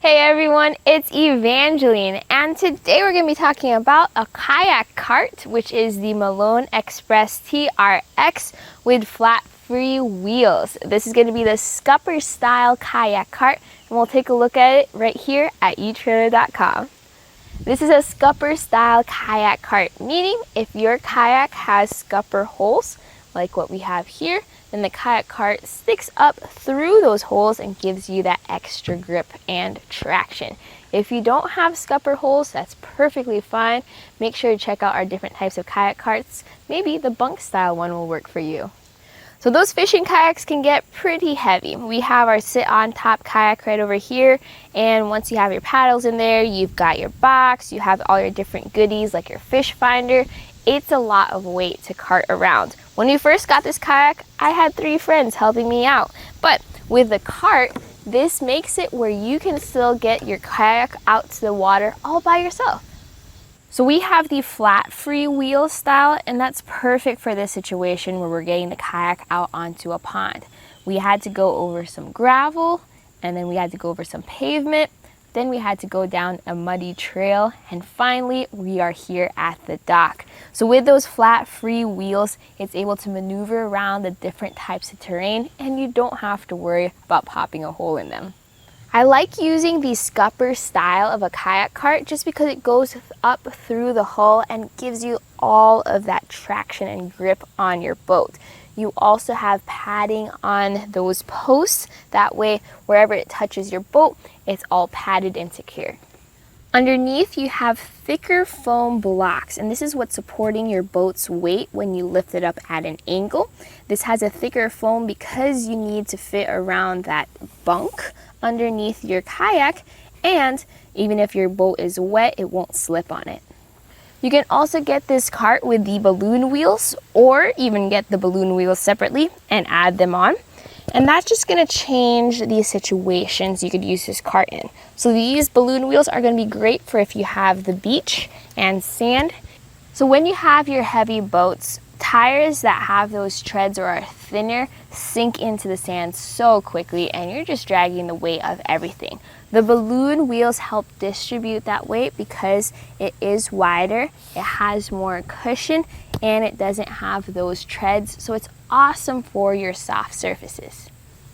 Hey everyone, it's Evangeline, and today we're going to be talking about a kayak cart, which is the Malone Express TRX with flat free wheels. This is going to be the Scupper Style Kayak Cart, and we'll take a look at it right here at Etrailer.com. This is a Scupper Style Kayak Cart, meaning if your kayak has scupper holes, like what we have here, then the kayak cart sticks up through those holes and gives you that extra grip and traction. If you don't have scupper holes, that's perfectly fine. Make sure to check out our different types of kayak carts. Maybe the Bunk style one will work for you. So those fishing kayaks can get pretty heavy. We have our sit on top kayak right over here, and once you have your paddles in there, you've got your box, you have all your different goodies like your fish finder. It's a lot of weight to cart around. When we first got this kayak, I had 3 friends helping me out. But with the cart, this makes it where you can still get your kayak out to the water all by yourself. So we have the flat free wheel style, and that's perfect for this situation where we're getting the kayak out onto a pond. We had to go over some gravel, and then we had to go over some pavement. Then we had to go down a muddy trail, and finally we are here at the dock. So with those flat free wheels, it's able to maneuver around the different types of terrain, and you don't have to worry about popping a hole in them. I like using the scupper style of a kayak cart just because it goes up through the hull and gives you all of that traction and grip on your boat. You also have padding on those posts. That way, wherever it touches your boat, it's all padded and secure. Underneath, you have thicker foam blocks, and this is what's supporting your boat's weight when you lift it up at an angle. This has a thicker foam because you need to fit around that bunk underneath your kayak, and even if your boat is wet, it won't slip on it. You can also get this cart with the balloon wheels, or even get the balloon wheels separately and add them on. And that's just going to change the situations you could use this cart in. So these balloon wheels are going to be great for if you have the beach and sand. So when you have your heavy boats, tires that have those treads or are thinner sink into the sand so quickly, and you're just dragging the weight of everything. The balloon wheels help distribute that weight because it is wider, it has more cushion, and it doesn't have those treads, so it's awesome for your soft surfaces.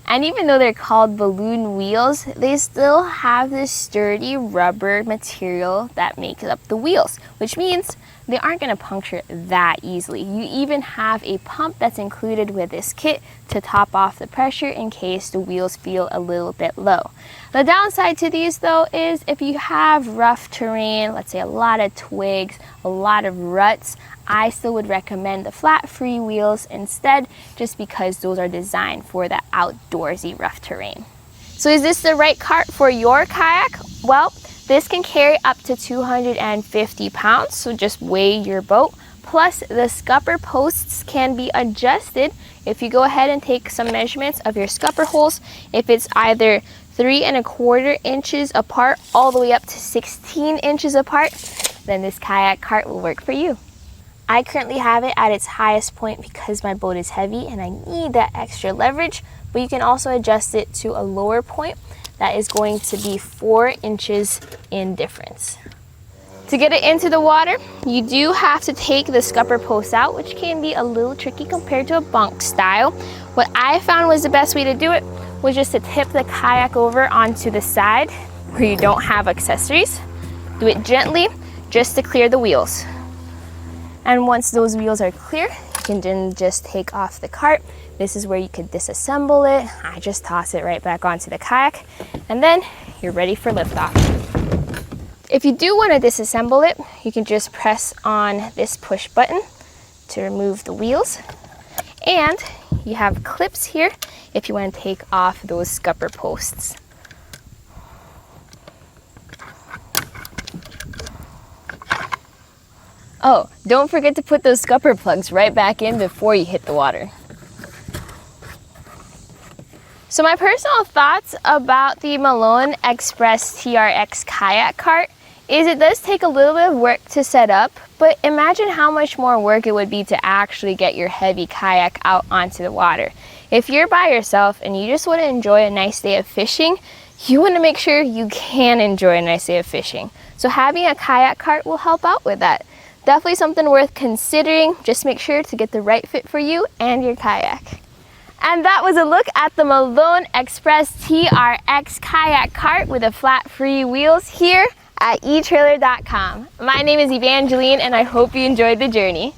And even though they're called balloon wheels, they still have this sturdy rubber material that makes up the wheels, which means they aren't going to puncture that easily. You even have a pump that's included with this kit to top off the pressure in case the wheels feel a little bit low. The downside to these though is if you have rough terrain, let's say a lot of twigs, a lot of ruts, I still would recommend the flat free wheels instead, just because those are designed for the outdoorsy rough terrain. So is this the right cart for your kayak? Well, this can carry up to 250 pounds, so just weigh your boat. Plus, the scupper posts can be adjusted if you go ahead and take some measurements of your scupper holes. If it's either 3 1/4 inches apart all the way up to 16 inches apart, then this kayak cart will work for you. I currently have it at its highest point because my boat is heavy and I need that extra leverage, but you can also adjust it to a lower point that is going to be 4 inches in difference. To get it into the water, you do have to take the scupper post out, which can be a little tricky compared to a bunk style. What I found was the best way to do it was just to tip the kayak over onto the side where you don't have accessories. Do it gently just to clear the wheels. And once those wheels are clear, you can then just take off the cart. This is where you could disassemble it. I just toss it right back onto the kayak, and then you're ready for liftoff. If you do want to disassemble it, you can just press on this push button to remove the wheels. And you have clips here if you want to take off those scupper posts. Oh, don't forget to put those scupper plugs right back in before you hit the water. So my personal thoughts about the Malone Express TRX Kayak Cart is it does take a little bit of work to set up, but imagine how much more work it would be to actually get your heavy kayak out onto the water. If you're by yourself and you just want to enjoy a nice day of fishing, you want to make sure you can enjoy a nice day of fishing. So having a kayak cart will help out with that. Definitely something worth considering. Just make sure to get the right fit for you and your kayak. And that was a look at the Malone Express TRX Kayak Cart with the flat-free wheels here at etrailer.com. My name is Evangeline, and I hope you enjoyed the journey.